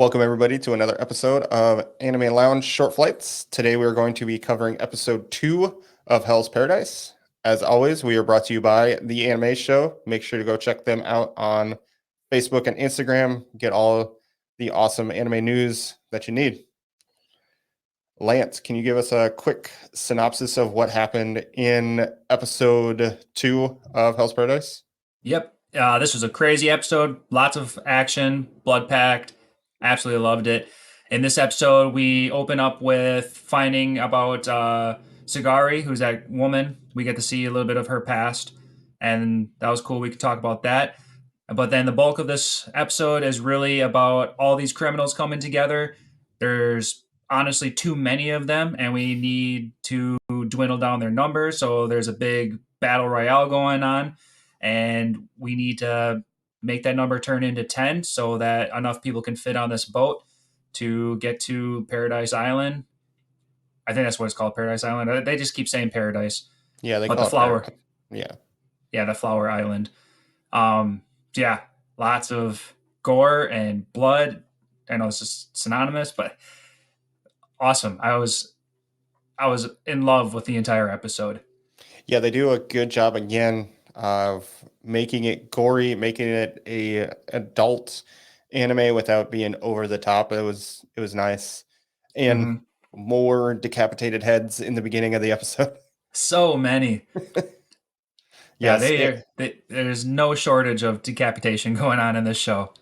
Welcome, everybody, to another episode of Anime Lounge Short Flights. Today, we are going to be covering episode 2 of Hell's Paradise. As always, we are brought to you by The Anime Show. Make sure to go check them out on Facebook and Instagram. Get all the awesome anime news that you need. Lance, can you give us a quick synopsis of what happened in episode 2 of Hell's Paradise? Yep. This was a crazy episode. Lots of action, blood packed. Absolutely loved it. In this episode, we open up with finding about Sagari, who's that woman. We get to see a little bit of her past, and that was cool. We could talk about that. But then the bulk of this episode is really about all these criminals coming together. There's honestly too many of them, and we need to dwindle down their numbers. So there's a big battle royale going on, and we need to make that number turn into 10 so that enough people can fit on this boat to get to Paradise Island. I think that's what it's called, Paradise Island. They just keep saying Paradise, Yeah, they but the call it flower, Paradise. Yeah. yeah, the Flower Island. Yeah, lots of gore and blood. I know it's just synonymous, but awesome. I was in love with the entire episode. Yeah, they do a good job again of making it gory, making it a adult anime without being over the top. It was nice. And Hmm. more decapitated heads in the beginning of the episode. So many. Yeah, Yes. there's no shortage of decapitation going on in this show.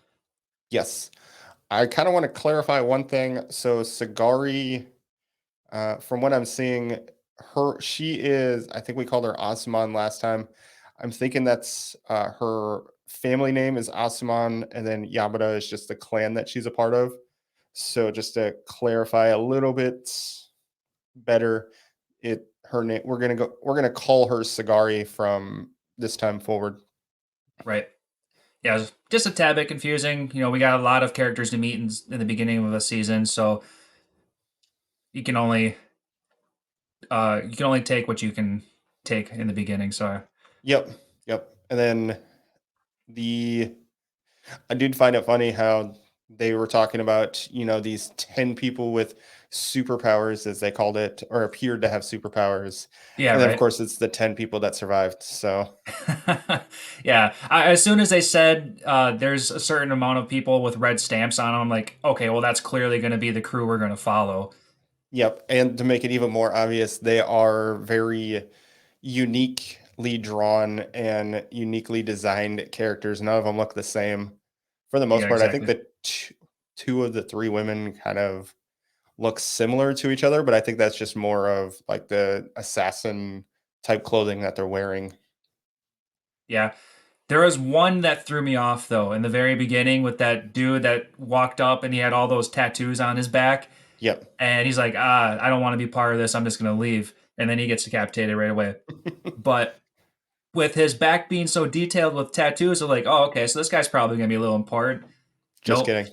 Yes. I kind of want to clarify one thing. So Sagari, from what I'm seeing, she is, I think we called her Asuman last time. I'm thinking that's her family name is Asuman, and then Yamada is just the clan that she's a part of. So just to clarify a little bit better, her name we're gonna call her Sagari from this time forward. Right. Yeah, it was just a tad bit confusing. We got a lot of characters to meet in the beginning of the season, so you can only take what you can take in the beginning. So Yep, yep. And then the I did find it funny how they were talking about, these 10 people with superpowers, as they called it, or appeared to have superpowers. yeah, And then, of right. course, it's the 10 people that survived. So, Yeah, as soon as they said there's a certain amount of people with red stamps on them, I'm like, okay, well that's clearly going to be the crew we're going to follow. yep. And to make it even more obvious, they are very uniquely drawn and uniquely designed characters. None of them look the same for the most Yeah, part. I think exactly. that two of the three women kind of look similar to each other, but I think that's just more of like the assassin type clothing that they're wearing. Yeah. There was one that threw me off though in the very beginning with that dude that walked up and he had all those tattoos on his back. Yep. And he's like, I don't want to be part of this. I'm just going to leave. And then he gets decapitated right away. But with his back being so detailed with tattoos, I'm like, oh, okay, so this guy's probably going to be a little important. Just Nope.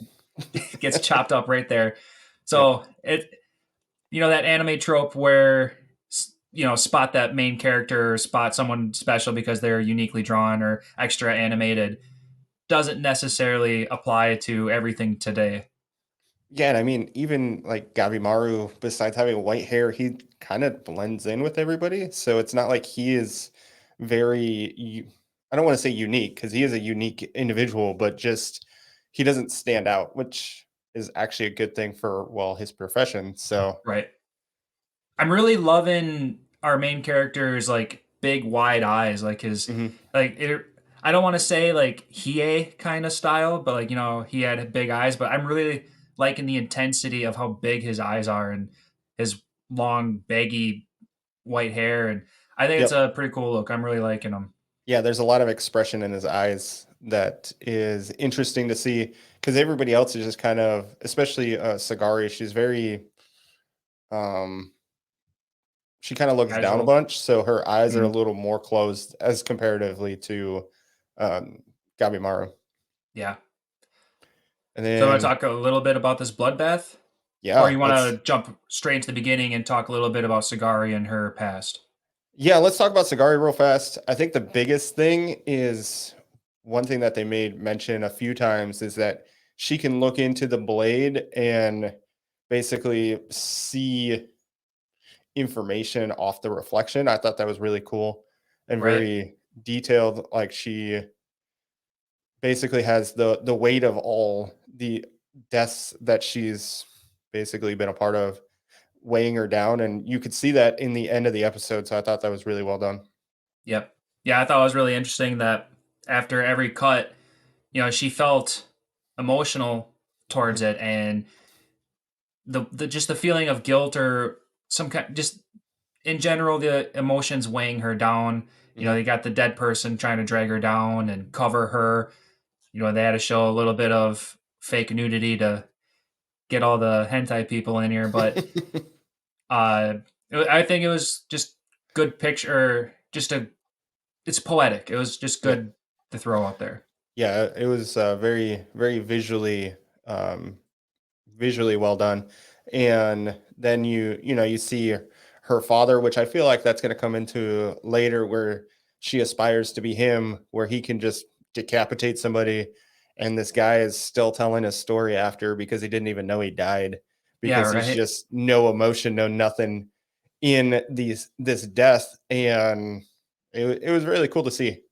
kidding. Gets chopped up right there. Yep. So that anime trope where, spot that main character, or spot someone special because they're uniquely drawn or extra animated doesn't necessarily apply to everything today. Yeah, and I mean, even like Gabimaru, besides having white hair, he kind of blends in with everybody. So it's not like he is I don't want to say unique because he is a unique individual, but just he doesn't stand out, which is actually a good thing for, well, his profession. So, Right. I'm really loving our main character's like big wide eyes, like his mhm. like it, I don't want to say like Hiei kind of style, but like he had big eyes, but I'm really liking the intensity of how big his eyes are and his long baggy white hair, and I think it's Yep. a pretty cool look. I'm really liking him. Yeah, there's a lot of expression in his eyes that is interesting to see because everybody else is just kind of, especially Sagari, she's very, um, she kind of looks down a Casual. bunch, so her eyes are a Mhm. little more closed as comparatively to um, Gabimaru. Yeah. And So I want to then, talk a little bit about this bloodbath, or yeah, you want to jump straight into the beginning and talk a little bit about Sagari and her past. let's talk about Sagari real fast. I think the biggest thing is one thing that they made mention a few times is that she can look into the blade and basically see information off the reflection. I thought that was really cool and Right. very detailed. Like she basically has the weight of all the deaths that she's basically been a part of weighing her down, and you could see that in the end of the episode. So I thought that was really well done. Yep. Yeah, I thought it was really interesting that after every cut, she felt emotional towards Mhm. it, and the just the feeling of guilt or some kind, just in general, the emotions weighing her down. Mhm. You got the dead person trying to drag her down and cover her. They had to show a little bit of fake nudity to get all the hentai people in here, but uh, I think it was just good picture. It's poetic. It was just Yeah. good to throw out there. Yeah, it was very, very um, visually well done. And then you see her father, which I feel like that's going to come into later, where she aspires to be him, where he can just decapitate somebody, and this guy is still telling his story after because he didn't even know he died, Yeah, because there's right. just no emotion, no nothing in this death, and it was really cool to see.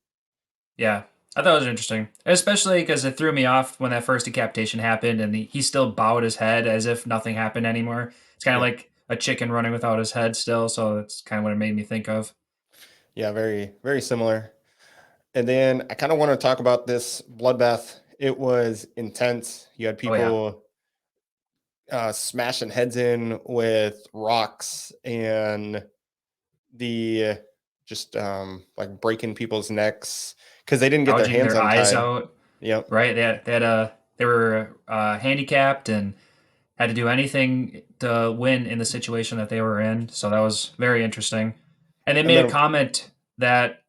Yeah, I thought it was interesting, especially because it threw me off when that first decapitation happened, and he still bowed his head as if nothing happened anymore. It's kind of Yeah. like a chicken running without his head still, so that's kind of what it made me think of. Yeah, very, very similar. And then I kind of want to talk about this bloodbath. It was intense. You had Oh yeah, people smashing heads in with rocks, and the just like breaking people's necks because they didn't get their gouging hands their eyes untied. out. Yep. Right? They were handicapped and had to do anything to win in the situation that they were in. So that was very interesting. And they And made a then, comment that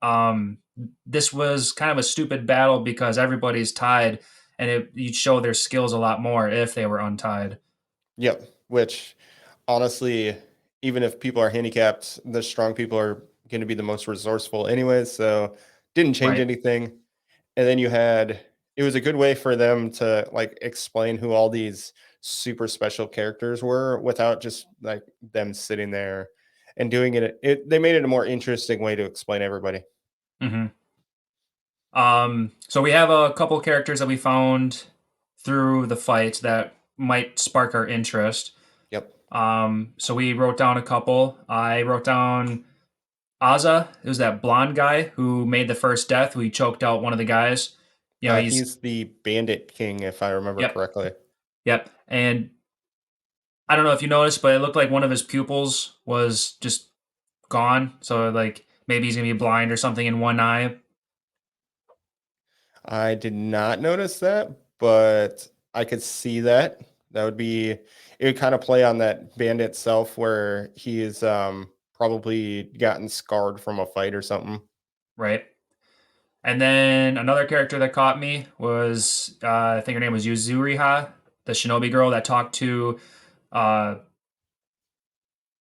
this was kind of a stupid battle because everybody's tied, and you'd show their skills a lot more if they were untied. yep, which honestly, even if people are handicapped, the strong people are going to be the most resourceful anyways. So didn't change Right. anything. And then it was a good way for them to like explain who all these super special characters were without just like them sitting there and doing they made it a more interesting way to explain everybody. hmm So we have a couple characters that we found through the fight that might spark our interest. Yep. So we wrote down a couple. I wrote down Aza. It was that blonde guy who made the first death, who he choked out one of the guys. He's He's the bandit king, if I remember yep, correctly. yep. And I don't know if you noticed, but it looked like one of his pupils was just gone. So like maybe he's gonna be blind or something in one eye. I did not notice that, but I could see that. That would be it would kind of play on that bandit self where he is probably gotten scarred from a fight or something. Right. And then another character that caught me was I think her name was Yuzuriha, the shinobi girl that talked to uh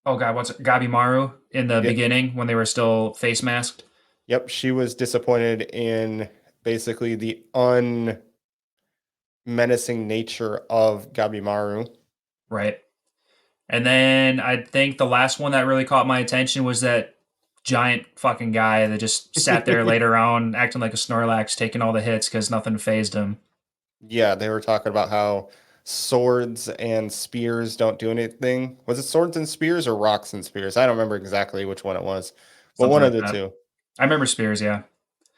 oh god, what's it, Gabi Maru in the Yep. beginning when they were still face masked. Yep, she was disappointed in basically the unmenacing nature of Gabimaru. Right. And then I think the last one that really caught my attention was that giant fucking guy that just sat there laid around acting like a Snorlax, taking all the hits because nothing phased him. Yeah, they were talking about how swords and spears don't do anything. Was it swords and spears or rocks and spears? I don't remember exactly which one it was, but Something one of like the that. two. I remember Spears, yeah.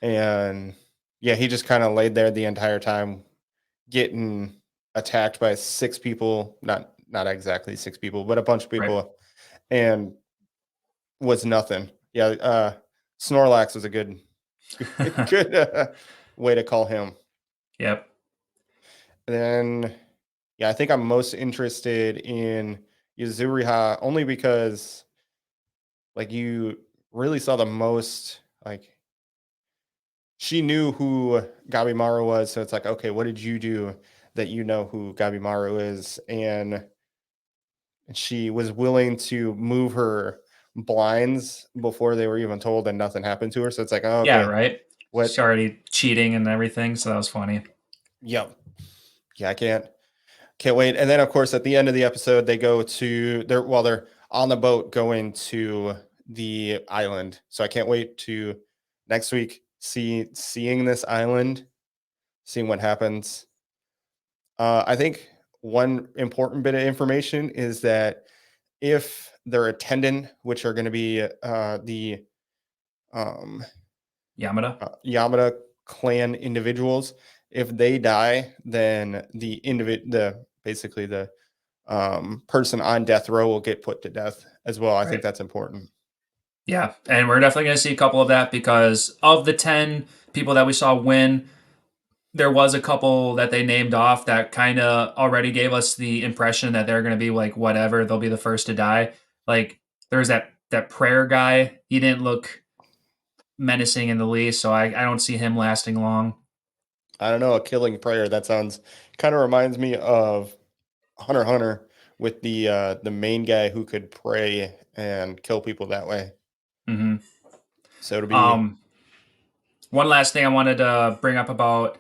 And yeah, he just kind of laid there the entire time, getting attacked by six people, not exactly six people, but a bunch of Right. people, and was nothing. Yeah, Snorlax was a good good way to call him. Yep. And then, yeah, I think I'm most interested in Yuzuriha only because, like, you really saw the most, like, she knew who Gabimaru was. So it's like, okay, what did you do that you know who Gabimaru is? And she was willing to move her blinds before they were even told, and nothing happened to her. So it's like, oh, Yeah, okay, right. She's what? already cheating and everything, so that was funny. Yep. Yeah, I can't wait. And then of course at the end of the episode they go to they're on the boat going to the island. So I can't wait to next week seeing this island, seeing what happens. I think one important bit of information is that if their attendant, which are going to be the um, Yamada. Yamada clan individuals, if they die, then the basically the person on death row will get put to death as well. I think Right. that's important. Yeah, and we're definitely going to see a couple of that because of the 10 people that we saw win, there was a couple that they named off that kind of already gave us the impression that they're going to be like whatever, they'll be the first to die. Like there's that prayer guy. He didn't look menacing in the least, so I don't see him lasting long. I don't know, a killing prayer. That sounds kind of reminds me of Hunter x Hunter with the main guy who could pray and kill people that way. hmm So it'll be Um, One last thing I wanted to bring up about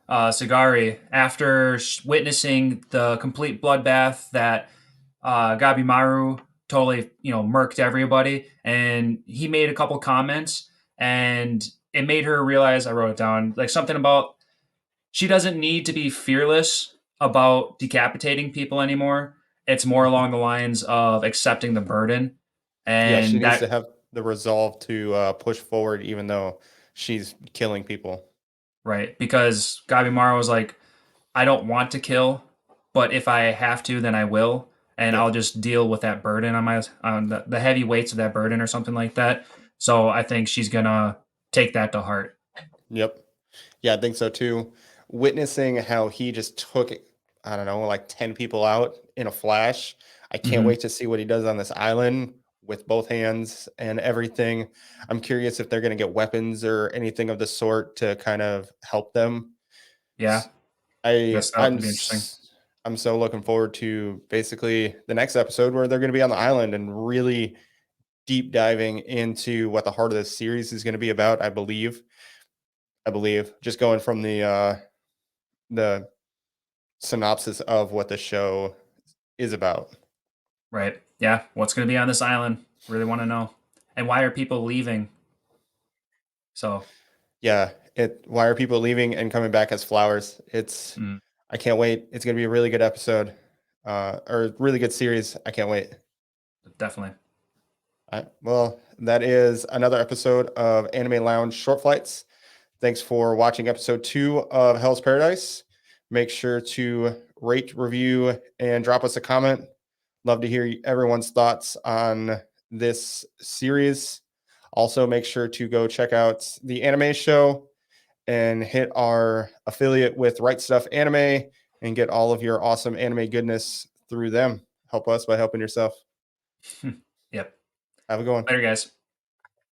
Sagari. After witnessing the complete bloodbath that Gabimaru totally, murked everybody, and he made a couple comments, and it made her realize. I wrote it down, like something about she doesn't need to be fearless about decapitating people anymore. It's more along the lines of accepting the burden, yeah, she and needs to that have the resolve to push forward even though she's killing people. right because Gabimaru was like, I don't want to kill, but if I have to, then I will, and Yep. I'll just deal with that burden on the heavy weights of that burden or something like that. So I think she's gonna take that to heart. Yep. Yeah, I think so too. Witnessing how he just took, I don't know, like 10 people out in a flash. I can't hmm wait to see what he does on this island with both hands and everything. I'm curious if they're going to get weapons or anything of the sort to kind of help them. Yeah, S- yes, that would be interesting. I'm so looking forward to basically the next episode where they're going to be on the island and really deep diving into what the heart of this series is going to be about, I believe. Just going from the synopsis of what the show is about. Right? Yeah, what's gonna be on this island? Really want to know, and why are people leaving? So, Yeah, it why are people leaving and coming back as flowers? mm, I can't wait. It's going to be a really good episode. Or really good series. I can't wait. definitely. All right. Well, that is another episode of Anime Lounge Short Flights. Thanks for watching episode 2 of Hell's Paradise. Make sure to rate, review, and drop us a comment. Love to hear everyone's thoughts on this series. Also, make sure to go check out the anime show and hit our affiliate with Right Stuff Anime and get all of your awesome anime goodness through them. Help us by helping yourself. Yep. Have a good one. Later, guys.